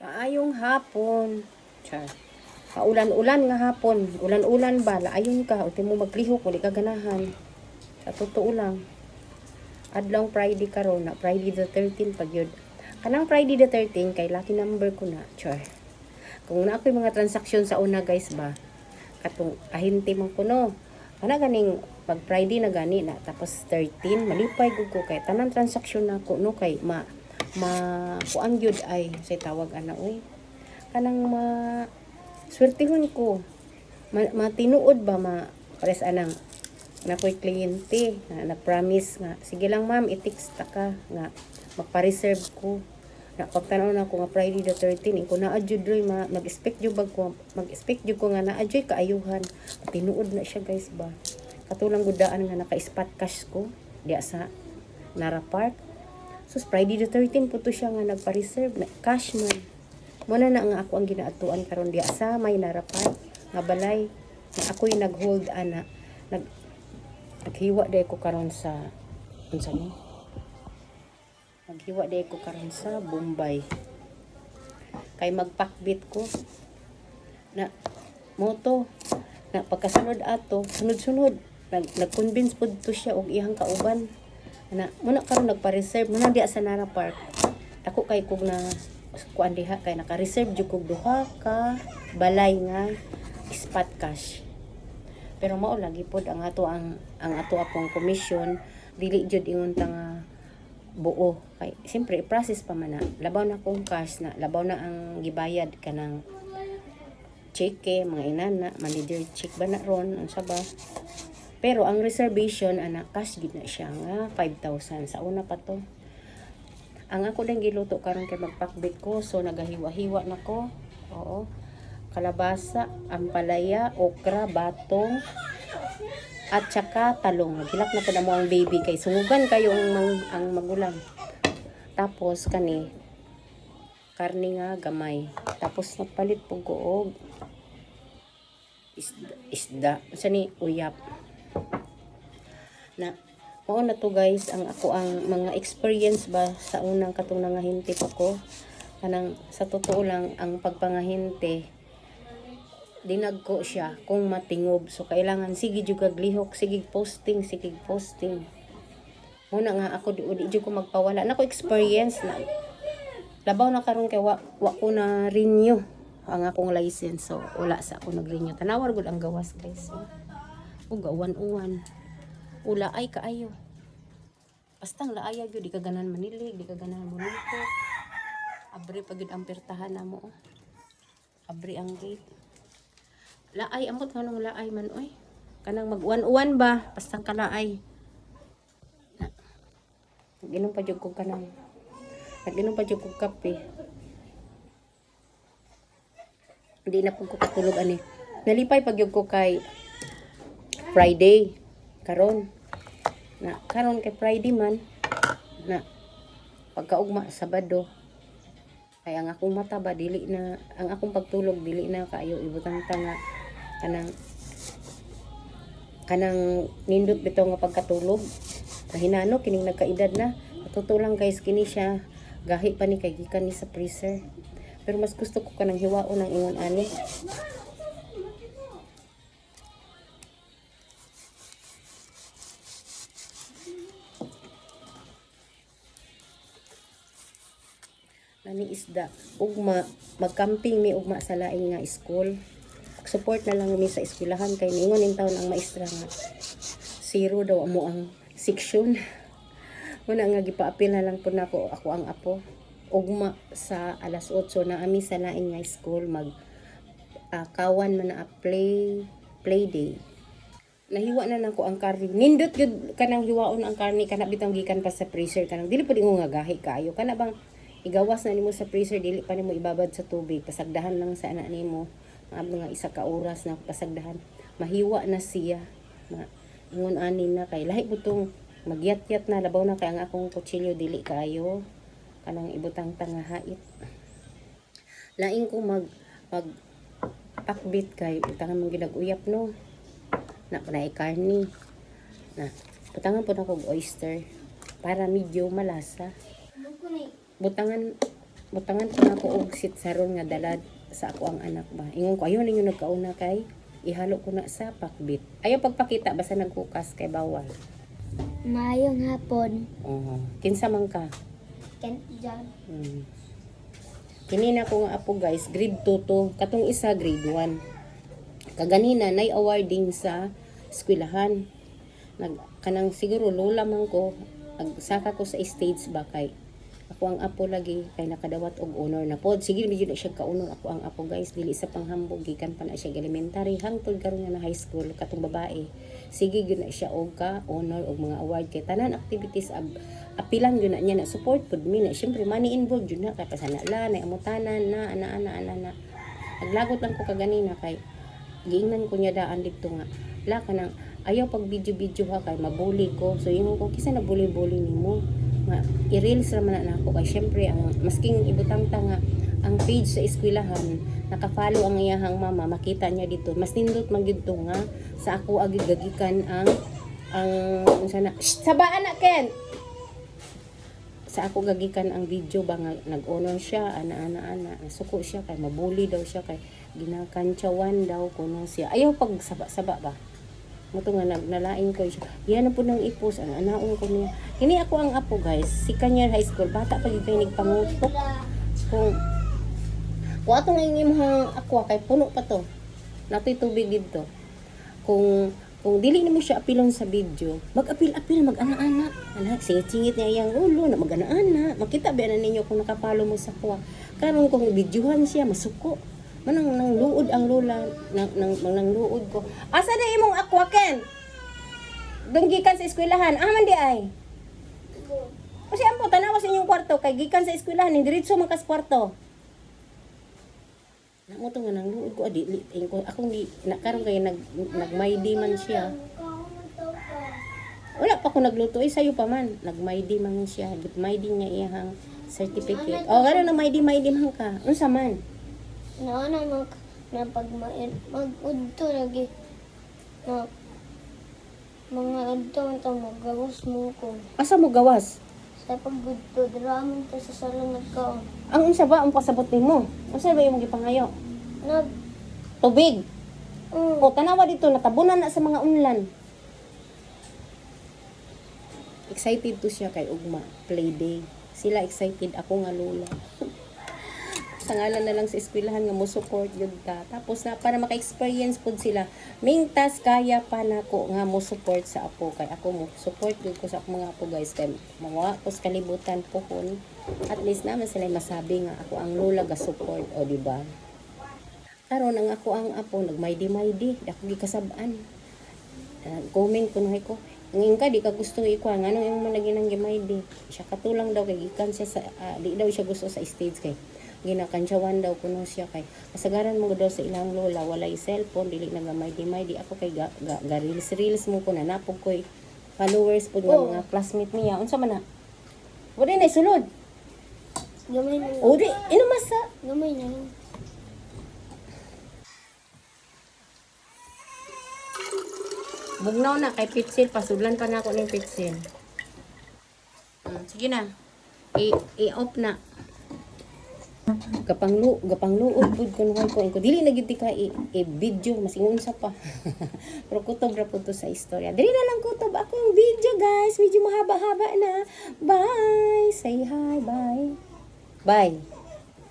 Ayong hapon. Char. Paulan-ulan nga hapon. Ulan-ulan ba? Laayon ka. O mo maglihok. Uli ka ganahan. Sa totoo lang. Adlong Friday karon na. Friday the 13 pag yun. Kanang Friday the 13 kay lucky number ko na. Char. Kung na ako'y mga transaksyon sa una guys ba. Katong ahinti man ko no. Kana ganing pag Friday na gani na. Tapos 13. Malipay ko kay tanang transaksyon na ko no. Kay kuan gyud ay say tawag ana oy kanang swertihon ko matinuod ba pares anang nakoy kliyente na nag-promise nga sige lang ma'am i-text ta ka nga magpa-reserve ko na pagtanaw na ko nga Friday the 13 ko na adjud roy mag-expect jud ko nga na adjud kaayuhan tinuod na siya guys ba katulang gudaan nga naka-spot cash ko diya sa Nara Park. So, Friday the 13 po to siya nga nagpa-reserve na cash man. Muna na nga ako ang ginaatuan karon diya sa may narapan nga balay na ako'y nag-hold ana. Naghiwa day ko karon sa unsa ni? Naghiwa day ko karon sa Bombay. Kay magpakbit ko na moto na pagkasunod ato, sunod-sunod nag-convince po to siya og iyang kauban. Na muna karon nagpa-reserve muna diya sa Nara Park. Ako kay kog na kuan diha kay naka-reserve jud kog duha ka balay nga spot cash. Pero mao lagi pod ang ato akong commission dili jud ingon ta nga buo kay siyempre i-process pa man na labaw na kong cash na labaw na ang gibayad kanang cheque mga inana manager check ba na ron unsa ba. Pero ang reservation ana cash gid na siya nga 5,000 sa una pa to. Ang ako lang giluto karon kay magpakbit ko so nagahiwa-hiwa nako. Oo. Kalabasa, ampalaya, okra, batong at saka talong. Naghilak na po na mo ang baby kay sungugan kayo ang magulang. Tapos kani karne nga gamay. Tapos nagpalit po ko og isda. Sa ni uyap. Na mao na to guys ang ako ang mga experience ba sa unang katong nangahinti pa ko kanang sa totoo lang ang pagpangahinte dinagko siya kung matingob so kailangan sige jud kag lihok sige posting muna nga ako di jud ko magpawala na ko experience na labaw na karon kay wa ko na renew ang akong license so wala sa ako nag-renew tanawar gud ang gawas guys ug uwan ula ay kaayo. Bastang laaya gyud di ka ganan manilig, di ka ganan muniko. Abre pagid ang pertahan namo. Abre ang gate. Laay amot nganong laay man oy. Kanang mag-uwan-uwan ba bastang kalaay. Naginom pa jud ko kanang. Naginom pa jud ko kape. Hindi na pud ko katulog ani. Nalipay pag jud ko kay Friday karon na karon kay Friday man na pagkaugma Sabado kay ang akong mata ba dili na ang akong pagtulog dili na kaayo ibutang tanga kanang nindot bitaw nga pagkatulog kahinano kining nagkaedad na totoo lang guys kini siya gahi pa ni kay gikan ni sa freezer pero mas gusto ko kanang hiwaon ang ingon ani. Nani isda ugma magcamping mi ugma sa laing nga school support na lang mi sa eskwelahan kay ningon in taon ang maestra nga zero daw amo ang section muna nga gipaapil na lang po nako ako ang apo ugma sa alas 8 na ami sa laing nga school mag kawan man na play day nahiwa na nako ang karne nindot gyud kanang hiwaon ang karne kana bitang gikan pa sa freezer kanang dili pud ingon nga gahi kaayo kana bang igawas na nimo sa freezer dili pa nimo ibabad sa tubig pasagdahan lang sa ana nimo mga isa ka oras na pasagdahan mahiwa na siya ingon ani na kay lahi butong magyat-yat na labaw na kay ang akong kutsilyo dili kaayo kanang ibutang tanga hait laing ko mag pakbit kay utangan mong ginag-uyap no na panay karne na utangan po na kog oyster para medyo malasa butangan Mutangan ko na ako og sitsaron nga dalad sa ako ang anak ba. Ingon ko ayon ninyo nagkauna kay ihalo ko na sa pakbit. Ayaw pagpakita basta nagkukas kay bawal. Mayong hapon. Kinsa man ka? Kent John. Kinina ko nga apo guys, grade 2 to. Katong isa grade 1. Kaganina nay awarding sa eskwelahan. Kanang siguro lola man ko, agsaka ko sa stage ba kay ako ang apo lagi kay nakadawat og honor na pod. Sige medyo na siya ka-honor ako ang apo guys, dili sa panghambog gikan pa na siya elementary hangtod karon nga na high school katong babae. Sige gyud na siya og ka honor og mga award kay tanan activities apilan gyud na niya na support pod mi na syempre money involved gyud na kay pasanala na amutanan na ana. Naglagot lang ko kaganina kay giingnan ko niya daan dito nga la kanang ayaw pag video ha kay mabuli ko. So yung ko kisa na bully nimo nga i-reels raman na ako kay syempre ang masking ibutang nga ang page sa eskwelahan naka-follow ang iyahang mama makita niya dito mas nindot man gyud to nga sa ako agigagikan ang sana sabaan na Ken sa ako gagikan ang video ba nga nag-honor siya ana suko siya kay mabuli daw siya kay ginakantsawan daw kuno siya ayaw pag saba ba moto nga nalain ko siya yan po nang ipos ang anaon ko niya kini ako ang apo guys si kanya high school bata pa gyud kay nagpangutok kung atong imong aqua kay puno pa to natoy tubig dito kung dili nimo siya apilon sa video mag-apil mag-ana-ana singit-singit niya yang ulo na mag-ana-ana makita ba na ninyo kung nakapalo mo sa aqua karon kung videohan siya masuko manang nang luod ang lola nang luod ko asa na imong aqua Ken dunggikan sa eskwelahan man di ay kasi ampo tanawa sa inyong kwarto kay gikan sa eskwelahan diretso man kas kwarto namo to nga nang luod ko adili ko akong di nakaron kay nagmaydi man siya wala pa ko nagluto sayo pa man nagmaydi man siya maydi niya iyang certificate karon na maydi man ka unsa man na pag mag-udto lagi na mga udto ito magawas mo ko asa mo gawas sa pag-udto diraman ta sa salon nagkaon ang unsa ba ang pasabot nimo unsa ba imong gipangayo tubig o tanawa dito natabunan na sa mga unlan excited to siya kay ugma play day sila excited ako nga lola sangalan na lang sa eskwelahan nga mo support gyud ta tapos na para maka-experience pud sila mingtas kaya pa nako nga mo support sa apo kay ako mo support gyud ko sa akong mga apo guys kay mawa ko sa kalibutan pohon at least naman sila masabi nga ako ang lola ga support o di ba karon ang ako ang apo nagmaydi ako gikasab-an comment ko nahay ko ngayon ka di ka gusto ikuha nga ano yung managinang gimaydi siya katulang daw kay gikan siya sa di daw siya gusto sa stage kay ginakantsawan daw kuno siya kay kasagaran mo daw sa ilang lola walay cellphone dili nagamay-di ako kay ga reels mo ko na napog koy followers pud nga mga classmate niya unsa man na wala na sulod gamay na di inumasa gamay na lang bugnaw na kay pitsil pasudlan pa na ako ning pitsil sige na i-off na gapangluod pud kun ko dili na gyud ka video masingon sa pa pero kutob ra pud to sa istorya dili na lang kutob ako yung video guys medyo mahaba-haba na bye say hi bye